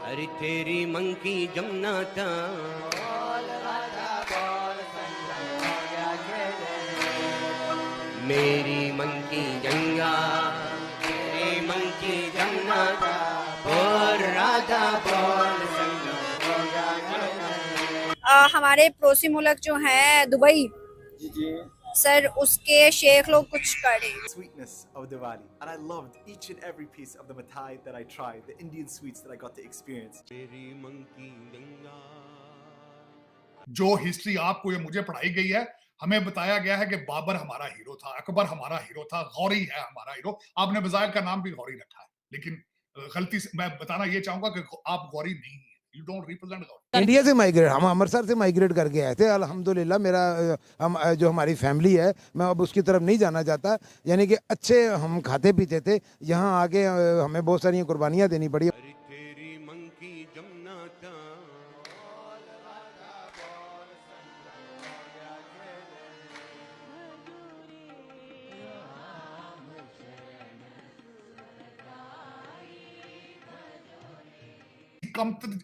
अरे तेरी मंकी जमुना था, मेरी मंकी गंगा, तेरी मंकी जमुना था, बोल राधा बोल संगम हो गया। हमारे पड़ोसी मुल्क जो है दुबई जी जी। सर, उसके शेख लोग कुछ कर रहे हैं। Sweetness of Diwali, and I loved each and every piece of the mithai that I tried, the Indian sweets that I got to experience. तेरी मंकी गंगा। जो हिस्ट्री आपको या मुझे पढ़ाई गई है, हमें बताया गया है कि बाबर हमारा हीरो था, अकबर हमारा हीरो था, गौरी है हमारा हीरो। आपने बजायर का नाम भी गौरी रखा है, लेकिन गलती से मैं बताना ये चाहूंगा कि आप गौरी नहीं है। You don't represent Gauri. India से माइग्रेट, हम अमृतसर से माइग्रेट करके आए थे। अल्हम्दुलिल्लाह मेरा जो हमारी फैमिली है, मैं अब उसकी तरफ नहीं जाना चाहता। यानी कि अच्छे हम खाते पीते थे, यहाँ आके हमें बहुत सारी कुर्बानियाँ देनी पड़ी। अरे तेरी मंकी जमुना था,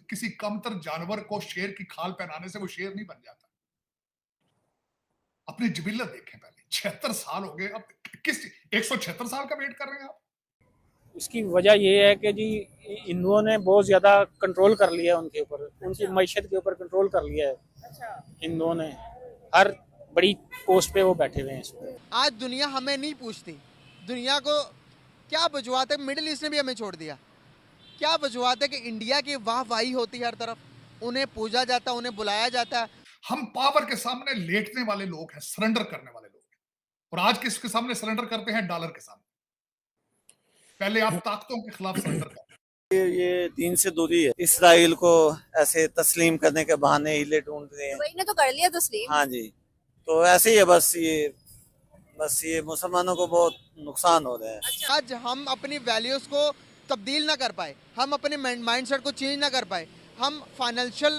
किसी कमतर जानवर को शेर की खाल पहनाने से वो शेर नहीं बन जाता। अपनी जिबिल्लत देखें पहले। 76 साल हो गए, अब किस 176 साल का वेट कर रहे हैं आप? इसकी वजह ये है कि जी हिंदुओं ने बहुत ज़्यादा कंट्रोल कर लिया है उनके ऊपर, उनकी मईशत के ऊपर कंट्रोल कर लिया है। हिंदुओं ने हर बड़ी पोस्ट पे वो बैठे हुए हैं इस वक्त। आज दुनिया हमें नहीं पूछती, दुनिया को क्या वजूहत है? मिडिल ईस्ट ने भी हमें छोड़ दिया। क्या वजूहत है कि इंडिया की वाहवाही होती है हर तरफ, उन्हें पूजा जाता है, उन्हें बुलाया जाता है। हम पावर के सामने लेटने वाले लोग हैं, सरेंडर करने वाले लोग हैं। और आज किसके सामने सरेंडर करते हैं? डॉलर के सामने। पहले आप ताकतों के खिलाफ सरेंडर करते हैं। ये दीन से दूरी है। इसराइल को ऐसे तस्लीम करने के बहाने हिले ढूंढ रहे हैं। दुबई ने तो कर लिया तस्लीम। हाँ जी, तो ऐसे ही है। बस ये मुसलमानों को बहुत नुकसान हो रहा है। आज हम अपनी वैल्यूज को तब्दील ना कर पाए, हम अपने माइंडसेट को चेंज ना कर पाए, हम फाइनेंशियल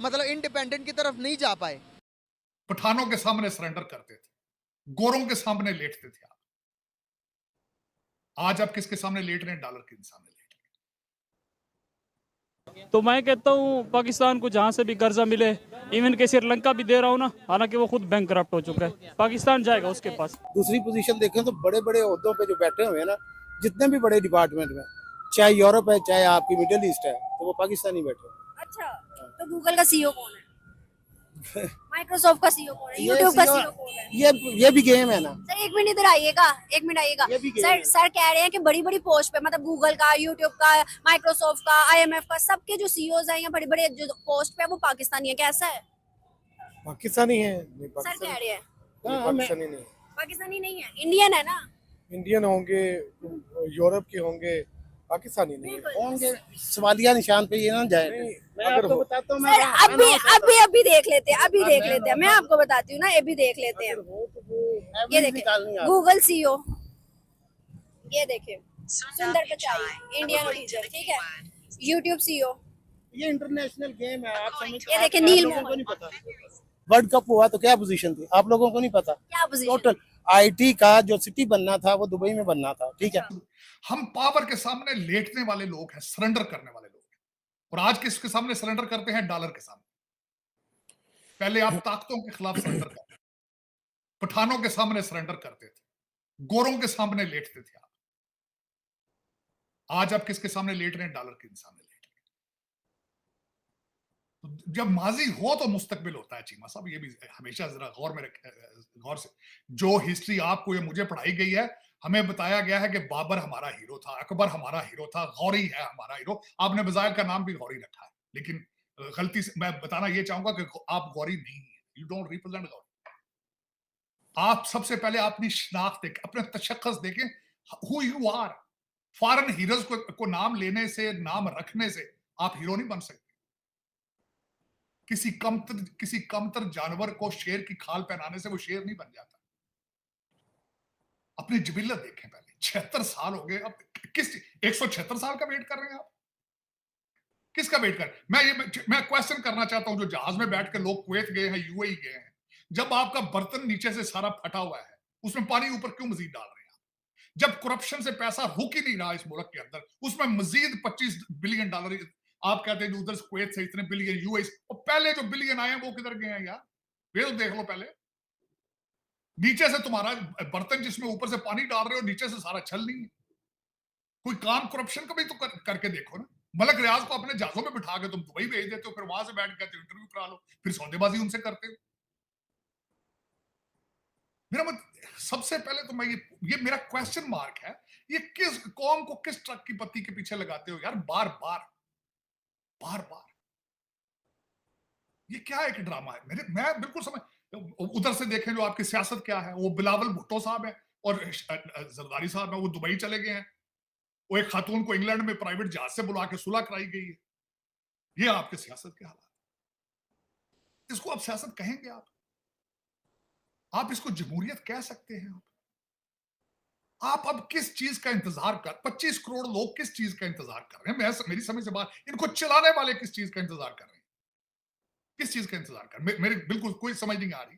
मतलब इंडिपेंडेंट की तरफ नहीं जा पाए। पठानों के सामने सरेंडर करते थे, गोरों के सामने लेटते थे आप। आज आप किसके सामने लेट रहे हैं? डॉलर के सामने लेट रहे हैं। तो मैं कहता हूँ पाकिस्तान को जहाँ से भी कर्जा मिले, इवन के श्रीलंका भी दे रहा हूँ ना, हालांकि वो खुद बैंक करप्ट हो चुका है, पाकिस्तान जाएगा उसके पास। दूसरी पोजीशन देखें तो बड़े बड़े ओहदों पे जो बैठे हुए हैं ना, जितने भी बड़े डिपार्टमेंट में, चाहे यूरोप है चाहे आपकी मिडिल ईस्ट है, तो वो पाकिस्तानी बैठे हैं। अच्छा, तो गूगल का सीईओ कौन है? माइक्रोसॉफ्ट का सीईओ कौन है? यूट्यूब का सीईओ कौन है? ये भी गेम है ना। सर एक मिनट इधर आइएगा, एक मिनट आइएगा। सर कह रहे हैं कि बड़ी बड़ी पोस्ट पे, मतलब गूगल का, यूट्यूब का, माइक्रोसॉफ्ट का, आईएमएफ का, सबके जो सीईओज हैं या बड़े बड़े जो पोस्ट पे वो पाकिस्तानी है। कैसा है? पाकिस्तानी है। सर कह रहे हैं पाकिस्तानी नहीं, पाकिस्तानी नहीं है, इंडियन है ना। इंडियन होंगे, यूरोप के होंगे, पाकिस्तानी नहीं होंगे। सवालिया निशान पे ये ना जाए। मैं आपको बताता हूँ। सर अभी देख लेते हैं, अभी देख लेते हैं। मैं आपको बताती हूँ ना, अभी देख लेते हैं। ये देखिए गूगल सीईओ, ये देखिए सुंदर पिचाई, इंडियन ओरिजिन, ठीक है। यूट्यूब सीईओ, ये इंटरनेशनल गेम है, आप समझ। ये देखिए नील लोगों को नहीं पता। वर्ल्ड कप हुआ तो क्या पोजीशन थी, आप लोगों को नहीं पता। क्या पोजीशन? टोटल आईटी का जो सिटी बनना था वो दुबई में बनना था, ठीक है। हम पावर के सामने लेटने वाले लोग हैं, सरेंडर करने वाले लोग हैं। और आज किसके सामने सरेंडर करते हैं? डॉलर के सामने। पहले आप ताकतों के खिलाफ सरेंडर करते थे, पठानों के सामने सरेंडर करते थे, गोरों के सामने लेटते थे आप। आज आप किसके सामने लेट रहे हैं? डॉलर के सामने लेट रहे हैं। तो जब माजी हो तो मुस्तकबिल होता है चीमा साहब, ये भी हमेशा जरा गौर में रखें, गौर से। जो हिस्ट्री आपको या मुझे पढ़ाई गई है, हमें बताया गया है कि बाबर हमारा हीरो था, अकबर हमारा हीरो था, गौरी है हमारा हीरो। आपने बजायर का नाम भी गौरी रखा है, लेकिन गलती से मैं बताना ये चाहूंगा कि आप गौरी नहीं है। You don't represent Gauri. आप सबसे पहले अपनी शनाख्त देखें, अपने तशख्खुस देखें, who you are. Foreign heroes को नाम लेने से, नाम रखने से आप हीरो नहीं बन सकते। किसी कमतर जानवर को शेर की खाल पहनाने से वो शेर नहीं बन जाता। अपनी जिबिल्लत देखें पहले। 76 साल हो गए, अब किस 176 साल का वेट कर रहे हैं आप? किसका वेट कर? मैं क्वेश्चन करना चाहता हूं, जो जहाज में बैठ के लोग कुवैत गए हैं, यूएई गए हैं, जब आपका बर्तन नीचे से सारा फटा हुआ है, उसमें पानी ऊपर क्यों मजीद डाल रहे हैं आप? जब करप्शन से पैसा रुक ही नहीं रहा इस मुल्क के अंदर, उसमें मजीद $25 बिलियन आप कहते हैं जो उधर कुवैत से इतने बिलियन यूएस, और पहले जो बिलियन आए हैं वो किधर गए हैं यार, वे तो देख लो पहले। नीचे से तुम्हारा बर्तन जिसमें ऊपर से पानी डाल रहे हो, नीचे से सारा छल नहीं है। कोई काम करप्शन का भी तो करके देखो ना। मलक रियाज को अपने जहाजों में बिठा के तुम दुबई भेज देते हो, फिर वहां से बैठ के इंटरव्यू करा लो, फिर सौदेबाजी उनसे करते हो। मेरा मत, सबसे पहले तो मैं ये मेरा क्वेश्चन मार्क है, ये किस कौम को किस ट्रक की पत्ती के पीछे लगाते हो यार, बार बार बार बार। ये क्या एक ड्रामा है। मैं बिल्कुल समझ, उधर से देखें जो आपकी सियासत क्या है, वो बिलावल भुट्टो साहब है और जरदारी साहब है, वो दुबई चले गए हैं। वो एक खातून को इंग्लैंड में प्राइवेट जहाज से बुला के सुलह कराई गई है। ये आपके सियासत के हालात, इसको आप सियासत कहेंगे? आप इसको जमहूरियत कह सकते हैं? आप अब किस चीज का इंतजार कर, 25 करोड़ लोग किस चीज का इंतजार कर रहे हैं? मेरी समझ से बाहर, इनको चलाने वाले किस चीज का इंतजार कर रहे हैं? किस चीज का इंतजार कर, मेरे बिल्कुल कोई समझ नहीं आ रही।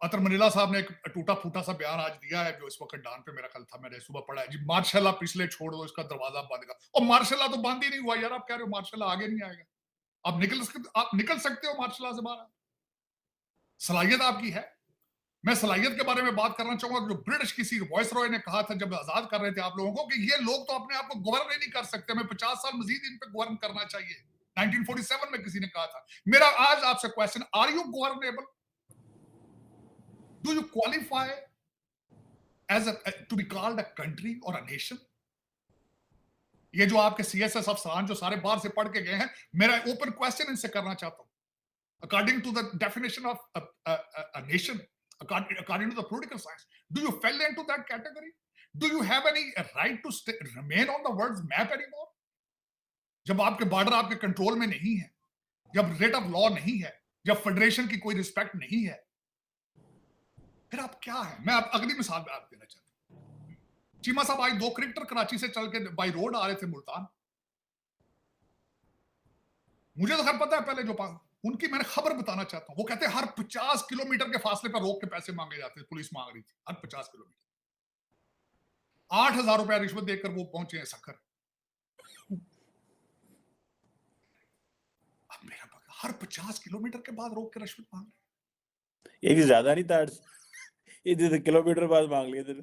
अतर मनीला साहब ने एक टूटा फूटा सा बयान आज दिया है, जो इस वक्त डान पे मेरा कल था, मैंने सुबह पढ़ा है जी, मार्शल पिछले छोड़ दो, इसका दरवाजा बंद कर। और मार्शल तो बंद ही नहीं हुआ यार, आप कह रहे हो मार्शल आगे नहीं आएगा। आप निकल सकते हो मार्शल से बाहर, सलाहियत आपकी है। मैं सलाहियत के बारे में बात करना चाहूंगा, जो ब्रिटिश किसी वॉइस रॉय ने कहा था जब आजाद कर रहे थे आप लोगों को, कि ये लोग तो अपने आप को गवर्न नहीं कर सकते, हमें 50 साल मजीद इन पे गवर्न करना चाहिए। 1947 में किसी ने कहा था। मेरा आज आपसे question, are you governable? Do you qualify as to be called a country और अ नेशन? ये जो आपके सीएसएस अफसरान जो सारे बाहर से पढ़ के गए हैं, मेरा ओपन क्वेश्चन इनसे करना चाहता हूं। According to the definition of a nation, according to the political science, do you fall into that category? Do you have any right to remain on the world's map anymore? जब आपके border आपके control में नहीं है, जब rate of law नहीं है, जब फेडरेशन की कोई रिस्पेक्ट नहीं है, फिर आप क्या है? मैं अगली मिसाल में आप देना चाहता हूं। चीमा साहब आज 2 क्रिकेटर कराची से चल के बाई रोड आ रहे थे मुल्तान। मुझे तो खैर पता है पहले जो उनकी, मैंने खबर बताना चाहता हूं। वो कहते हैं हर 50 किलोमीटर के फासले पर रोक के पैसे मांगे जाते थे, पुलिस मांग रही थी हर 50 किलोमीटर। 8,000 रुपया रिश्वत देकर वो पहुंचे हैं सखर। अब मेरा हर 50 किलोमीटर के बाद रोक के रिश्वत मांग रहे। ये भी ज्यादा नहीं था, ये किलोमीटर बाद मांग लिए थे।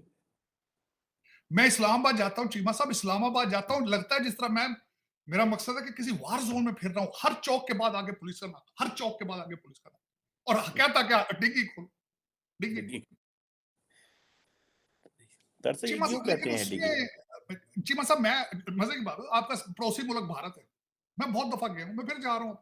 मैं इस्लामाबाद जाता हूं चीमा साहब, इस्लामाबाद जाता हूं, लगता है जिस तरह मेरा मकसद है कि किसी वार जोन में फिर रहा हूं। हर चौक के बाद आगे पुलिस करना, हर चौक के बाद आगे पुलिस करना, और कहता क्या, डिग्गी खोल, डिग्गी। चीमा साहब मैं मजे की बात है, आपका पड़ोसी मुल्क भारत है, मैं बहुत दफा गया हूं, मैं फिर जा रहा हूं।